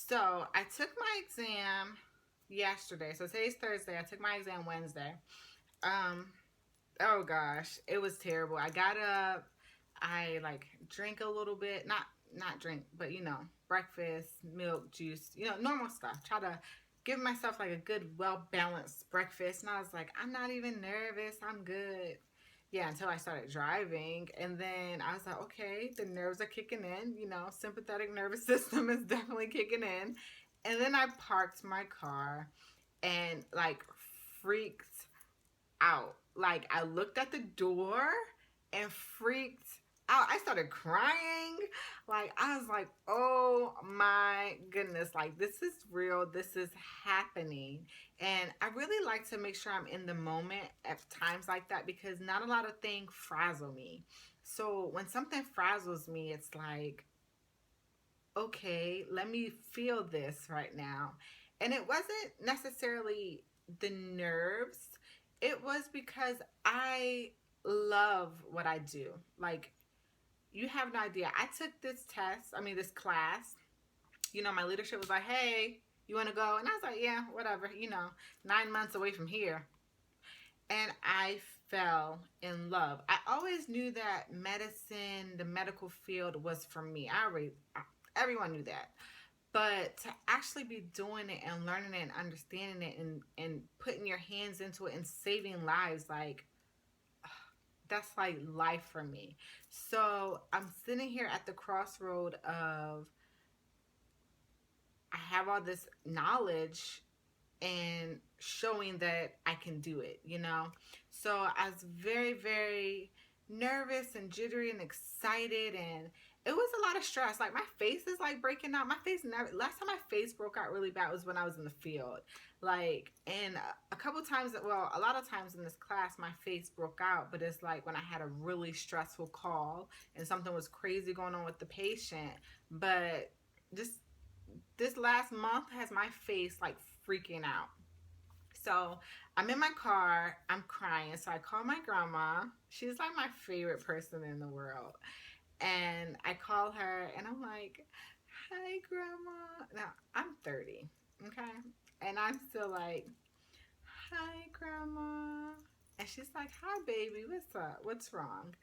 So I took my exam yesterday. So today's Thursday. I took my exam Wednesday. Um, oh gosh, it was terrible. I got up, I like drink a little bit, not drink, but breakfast, milk, juice, normal stuff. Try to give myself like a good, well balanced breakfast. And I was like, I'm not even nervous. I'm good. Yeah, until I started driving. And then I was like, okay, the nerves are kicking in. Sympathetic nervous system is definitely kicking in. And then I parked my car and like freaked out. Like I looked at the door and freaked out. I started crying. Like I was like, "Oh my goodness, like this is real. This is happening." And I really like to make sure I'm in the moment at times like that because not a lot of things frazzle me. So when something frazzles me, it's like, "Okay, let me feel this right now." And it wasn't necessarily the nerves, it was because I love what I do. Like, you have no idea. I took this class. My leadership was like, hey, you want to go? And I was like, yeah, whatever, 9 months away from here. And I fell in love. I always knew that medicine, the medical field was for me. Everyone knew that. But to actually be doing it and learning it and understanding it and putting your hands into it and saving lives, like, that's like life for me. So I'm sitting here at the crossroad of I have all this knowledge and showing that I can do it. So I was very, very nervous and jittery and excited, and it was a lot of stress. Like my face is like breaking out. My face never. Last time my face broke out really bad was when I was in the field. Like, and a couple times, well, a lot of times in this class, my face broke out. But it's like when I had a really stressful call and something was crazy going on with the patient. But just this last month has my face like freaking out. So I'm in my car, I'm crying. So I call my grandma. She's like my favorite person in the world. And I call her and I'm like, hi, grandma. Now I'm 30, okay? And I'm still like, hi, grandma. And she's like, hi, baby, what's up? What's wrong?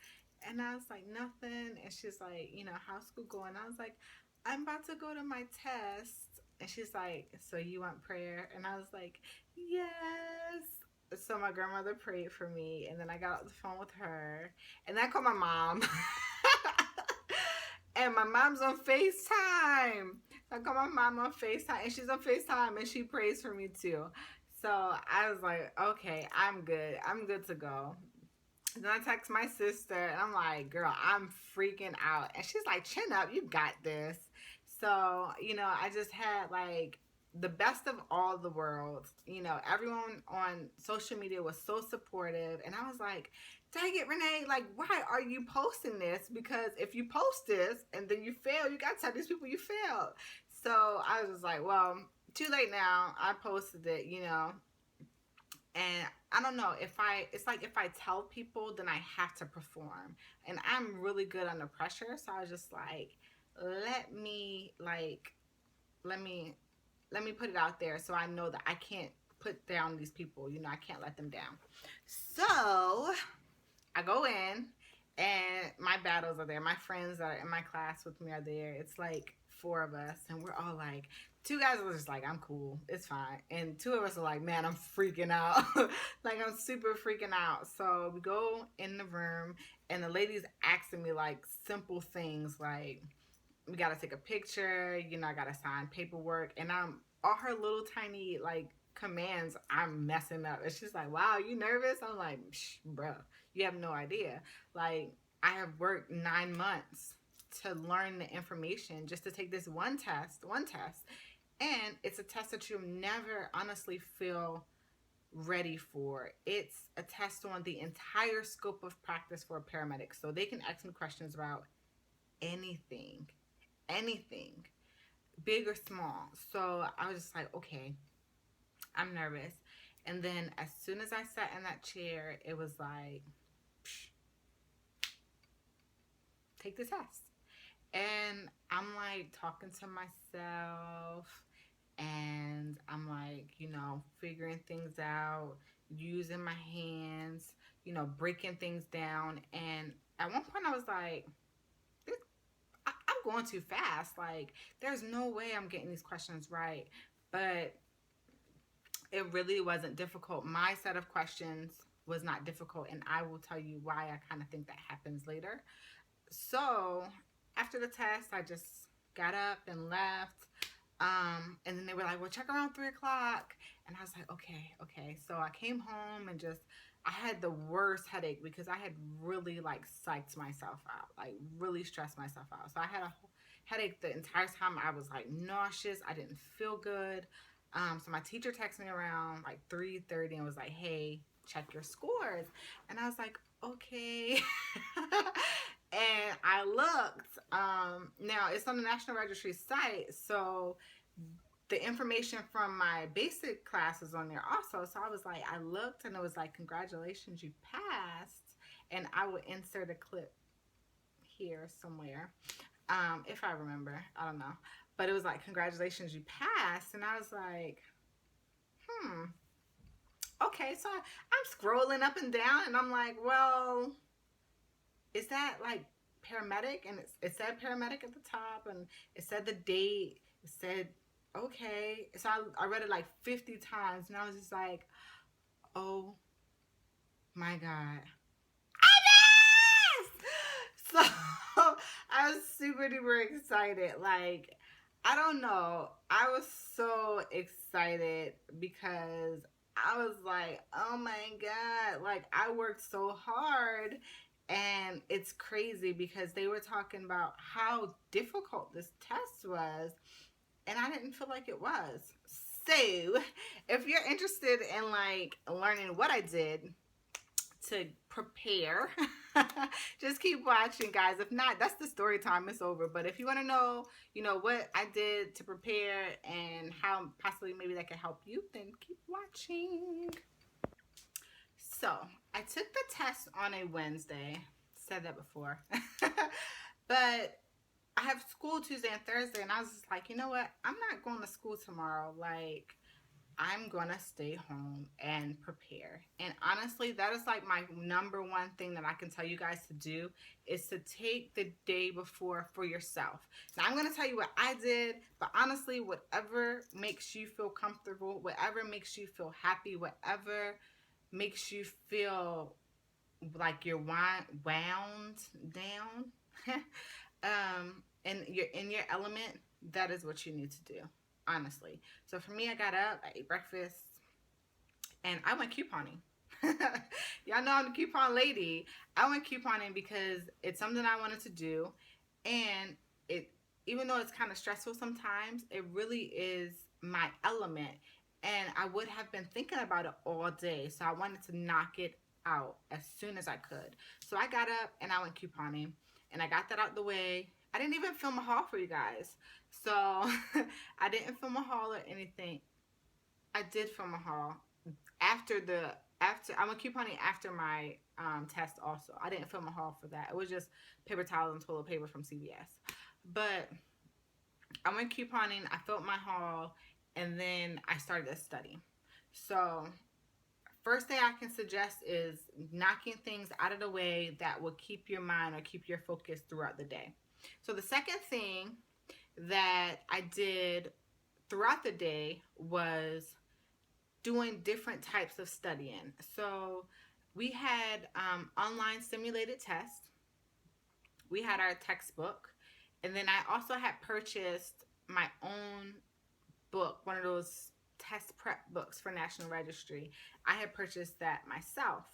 And I was like, nothing. And she's like, how's school going? I was like, I'm about to go to my test. And she's like, so you want prayer? And I was like, yes. So my grandmother prayed for me. And then I got off the phone with her. And then I called my mom. And my mom's on FaceTime. I call my mom on FaceTime. And she's on FaceTime. And she prays for me too. So I was like, okay, I'm good. I'm good to go. Then I text my sister and I'm like, girl, I'm freaking out. And she's like, chin up, you got this. So, I just had like the best of all the worlds. Everyone on social media was so supportive. And I was like, dang it, Renee, like, why are you posting this? Because if you post this and then you fail, you got to tell these people you failed. So I was just like, well, too late now. I posted it. And I don't know it's like if I tell people, then I have to perform. And I'm really good under pressure. So I was just like, let me like, let me, let me put it out there so I know that I can't put down these people. I can't let them down. So I go in and my battles are there. My friends that are in my class with me are there. It's like 4 of us and we're all like, 2 guys are just like, I'm cool, it's fine. And 2 of us are like, man, I'm freaking out. Like I'm super freaking out. So we go in the room and the lady's asking me like simple things like, we gotta take a picture, I gotta sign paperwork. And I'm all her little tiny like commands, I'm messing up. And she's like, wow, you nervous? I'm like, bro, you have no idea. Like I have worked 9 months to learn the information just to take this one test. And it's a test that you'll never honestly feel ready for. It's a test on the entire scope of practice for a paramedic. So they can ask me questions about anything, big or small. So I was just like, okay, I'm nervous. And then as soon as I sat in that chair, it was like, take the test. And I'm like, like talking to myself, and I'm like, figuring things out, using my hands, breaking things down. And at one point, I was like, I'm going too fast. Like, there's no way I'm getting these questions right. But it really wasn't difficult. My set of questions was not difficult, and I will tell you why I kind of think that happens later. So after the test, I just got up and left. And then they were like, well, check around 3 o'clock. And I was like, okay. So I came home and I had the worst headache because I had really like psyched myself out, like really stressed myself out. So I had a headache the entire time. I was like nauseous. I didn't feel good. So my teacher texted me around like 3:30 and was like, hey, check your scores. And I was like, okay. And I looked. Now it's on the National Registry site, so the information from my basic class is on there also. So I was like, I looked and it was like, congratulations, you passed. And I would insert a clip here somewhere, if I remember. I don't know. But it was like, congratulations, you passed. And I was like, okay. So I'm scrolling up and down and I'm like, well, is that like paramedic? And it said paramedic at the top and it said the date. It said, okay. So I read it like 50 times and I was just like, oh my God. So I was super duper excited. Like, I don't know. I was so excited because I was like, oh my God. Like, I worked so hard. And it's crazy because they were talking about how difficult this test was. And I didn't feel like it was. So, if you're interested in like learning what I did to prepare, just keep watching, guys. If not, that's the story time. It's over. But if you want to know, what I did to prepare and how possibly maybe that could help you, then keep watching. So I took the test on a Wednesday. Said that before. But I have school Tuesday and Thursday, and I was just like, you know what? I'm not going to school tomorrow. Like, I'm going to stay home and prepare. And honestly, that is like my number one thing that I can tell you guys to do is to take the day before for yourself. Now, I'm going to tell you what I did, but honestly, whatever makes you feel comfortable, whatever makes you feel happy, whatever makes you feel like you're wound down, and you're in your element, that is what you need to do, honestly. So for me, I got up, I ate breakfast, and I went couponing. Y'all know I'm the coupon lady. I went couponing because it's something I wanted to do, and it, even though it's kind of stressful sometimes, it really is my element. And I would have been thinking about it all day, so I wanted to knock it out as soon as I could. So I got up and I went couponing, and I got that out the way. I didn't even film a haul for you guys, so I didn't film a haul or anything. I did film a haul after I went couponing after my test. Also, I didn't film a haul for that. It was just paper towels and toilet paper from CVS. But I went couponing. I filmed my haul, and then I started to study. So first thing I can suggest is knocking things out of the way that will keep your mind or keep your focus throughout the day. So the second thing that I did throughout the day was doing different types of studying. So we had online simulated tests. We had our textbook. And then I also had purchased my own book, one of those test prep books for National Registry. I had purchased that myself.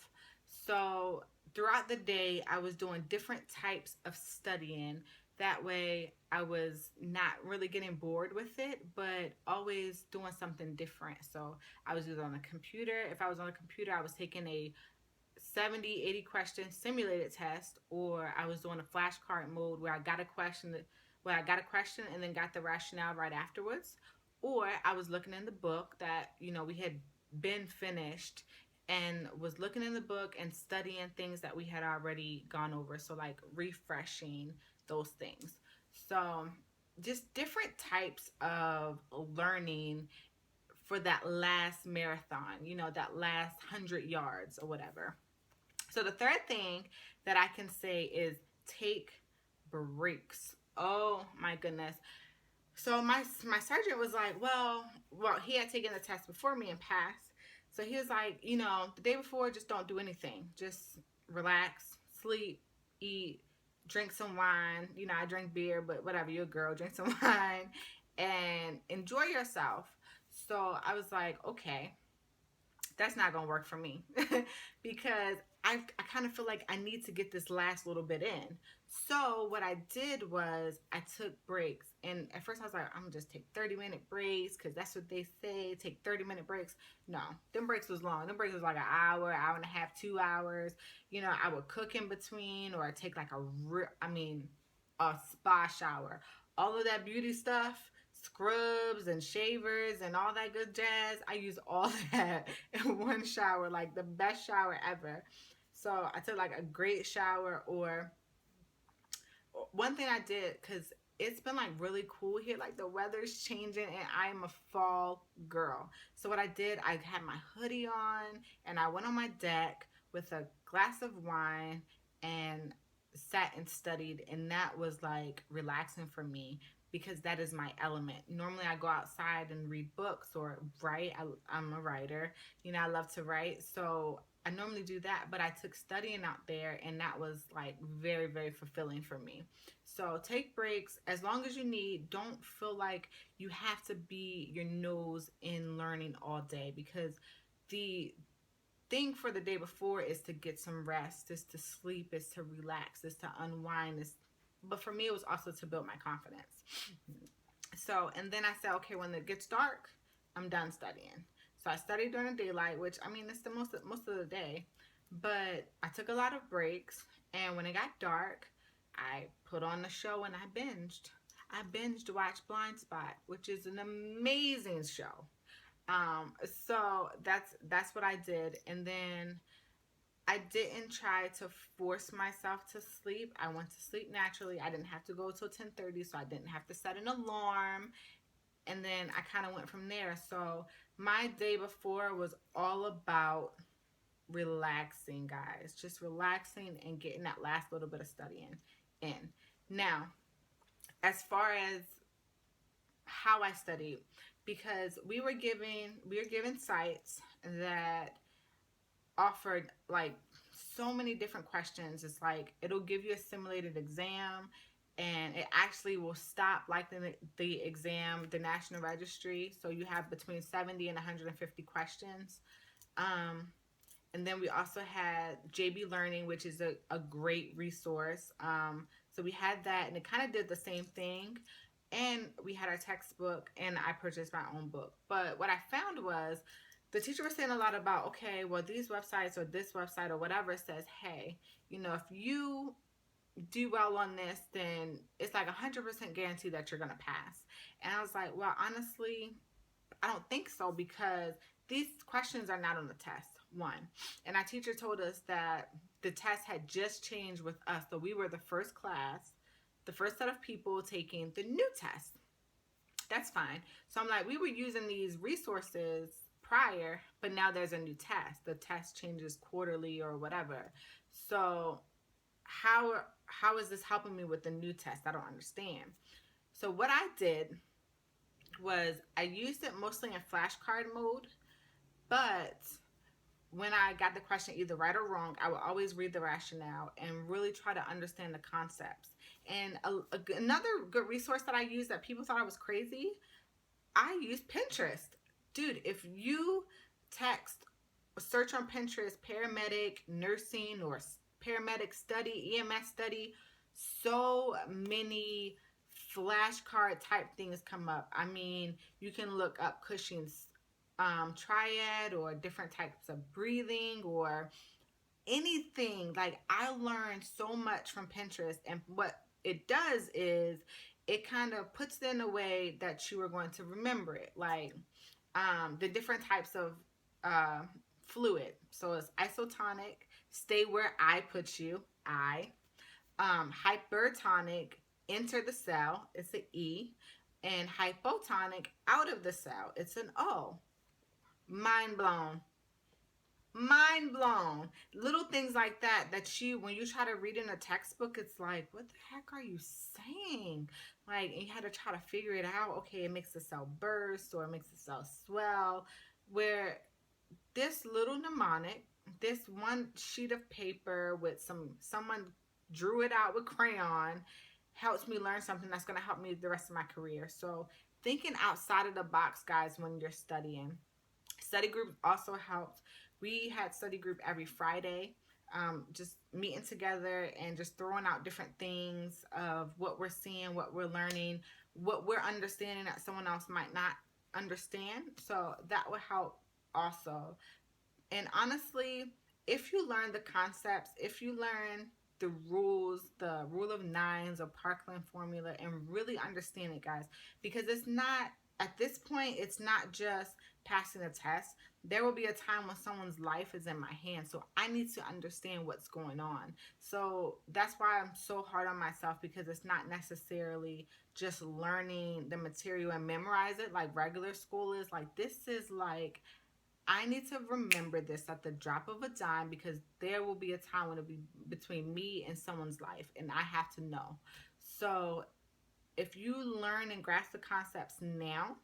So throughout the day, I was doing different types of studying. That way I was not really getting bored with it, but always doing something different. So I was either on a computer. If I was on a computer, I was taking a 70, 80 question simulated test, or I was doing a flashcard mode where I got a question and then got the rationale right afterwards. Or I was looking in the book that, we had been finished, and was looking in the book and studying things that we had already gone over. So like refreshing those things. So just different types of learning for that last marathon, that last 100 yards or whatever. So the third thing that I can say is take breaks. Oh my goodness. So my sergeant was like, well, he had taken the test before me and passed. So he was like, the day before, just don't do anything. Just relax, sleep, eat, drink some wine. I drink beer, but whatever, you're a girl, drink some wine and enjoy yourself. So I was like, okay, that's not gonna work for me because I kind of feel like I need to get this last little bit in. So what I did was I took breaks, and at first I was like, I'm gonna just take 30-minute breaks because that's what they say. Take 30-minute breaks. No, them breaks was long. Them breaks was like an hour and a half, 2 hours. I would cook in between, or I take like a spa shower. All of that beauty stuff, scrubs and shavers and all that good jazz. I use all that in one shower, like the best shower ever. So I took like a great shower. Or one thing I did, because it's been like really cool here, like the weather's changing and I'm a fall girl. So what I did, I had my hoodie on and I went on my deck with a glass of wine and sat and studied, and that was like relaxing for me because that is my element. Normally I go outside and read books or write. I'm a writer. I love to write. So I normally do that, but I took studying out there and that was like very, very fulfilling for me. So take breaks as long as you need. Don't feel like you have to be your nose in learning all day, because the thing for the day before is to get some rest, is to sleep, is to relax, is to unwind. But for me, it was also to build my confidence. So, and then I said, okay, when it gets dark, I'm done studying. So I studied during the daylight, which I mean, it's the most of the day. But I took a lot of breaks, and when it got dark, I put on the show and I binged. I binged watched Blind Spot, which is an amazing show. So that's what I did, and then I didn't try to force myself to sleep. I went to sleep naturally. I didn't have to go till 10:30, so I didn't have to set an alarm. And then I kind of went from there. So my day before was all about relaxing, guys. Just relaxing and getting that last little bit of studying in. Now, as far as how I studied, because we were given sites that offered like so many different questions. It's like it'll give you a simulated exam, and it actually will stop like the exam, the national registry. So you have between 70 and 150 questions. um, and then we also had JB Learning, which is a great resource. So we had that, and it kind of did the same thing. And we had our textbook, and I purchased my own book. But what I found was the teacher was saying a lot about, okay, well, these websites or this website or whatever says, hey, if you do well on this, then it's like 100% guarantee that you're going to pass. And I was like, well, honestly, I don't think so, because these questions are not on the test, one. And our teacher told us that the test had just changed with us. So we were the first class, the first set of people taking the new test. That's fine. So I'm like, we were using these resources prior, but now there's a new test. The test changes quarterly or whatever. So how is this helping me with the new test? I don't understand. So what I did was I used it mostly in flashcard mode, but when I got the question either right or wrong, I would always read the rationale and really try to understand the concepts. And another good resource that I used that people thought I was crazy, I used Pinterest. Dude, if you search on Pinterest, paramedic, nursing, or paramedic study, EMS study, so many flashcard type things come up. I mean, you can look up Cushing's triad, or different types of breathing, or anything. Like, I learned so much from Pinterest, and what it does is it kind of puts it in a way that you are going to remember it. Like, the different types of fluid. So it's isotonic, stay where I put you, I. Hypertonic, enter the cell, it's an E, and hypotonic, out of the cell, it's an O. Mind blown. Mind blown. Little things like that, that you, when you try to read in a textbook, it's like, what the heck are you saying? Like, and you had to try to figure it out. Okay, it makes the cell burst, or it makes the cell swell. Where this little mnemonic, this one sheet of paper with someone drew it out with crayon, helps me learn something that's going to help me the rest of my career. So thinking outside of the box, guys, when you're studying. Study group also helped. We had study group every Friday, just meeting together and just throwing out different things of what we're seeing, what we're learning, what we're understanding that someone else might not understand. So that would help also. And honestly, if you learn the concepts, if you learn the rules, the rule of nines or Parkland formula, and really understand it, guys, because it's not, at this point, it's not just passing a test. There will be a time when someone's life is in my hands. So I need to understand what's going on. So that's why I'm so hard on myself, because it's not necessarily just learning the material and memorize it like regular school is. Like, this is like, I need to remember this at the drop of a dime, because there will be a time when it'll be between me and someone's life, and I have to know. So if you learn and grasp the concepts now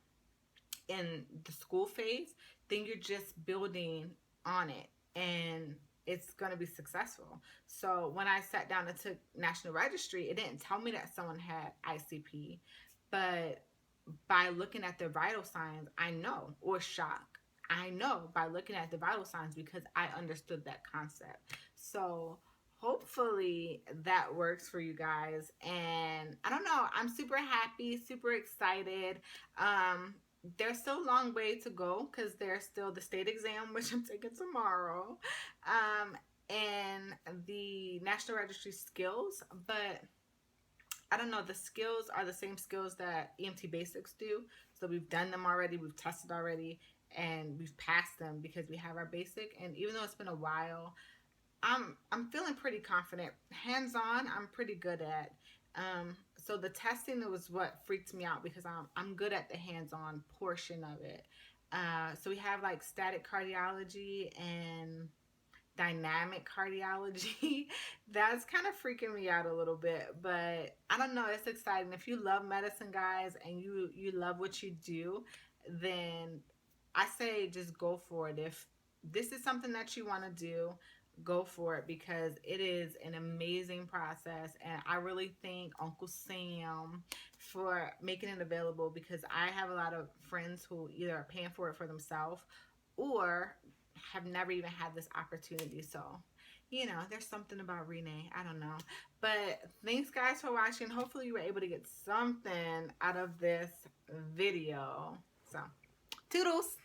in the school phase, then you're just building on it, and it's going to be successful. So when I sat down and took National Registry, it didn't tell me that someone had ICP, but by looking at the vital signs, I know, or shock, I know by looking at the vital signs, because I understood that concept. So hopefully that works for you guys. And I don't know, I'm super happy, super excited. There's still a long way to go, because there's still the state exam, which I'm taking tomorrow, and the National Registry skills. But I don't know, the skills are the same skills that EMT basics do. So we've done them already, we've tested already, and we've passed them because we have our basic. And even though it's been a while, I'm feeling pretty confident. Hands on, I'm pretty good at. So the testing was what freaked me out, because I'm good at the hands on portion of it. So we have like static cardiology and dynamic cardiology. That's kind of freaking me out a little bit, but I don't know, it's exciting. If you love medicine, guys, and you love what you do, then I say just go for it. If this is something that you want to do, go for it, because it is an amazing process. And I really thank Uncle Sam for making it available, because I have a lot of friends who either are paying for it for themselves or have never even had this opportunity. So, you know, there's something about Renee. I don't know. But thanks, guys, for watching. Hopefully you were able to get something out of this video. So, toodles.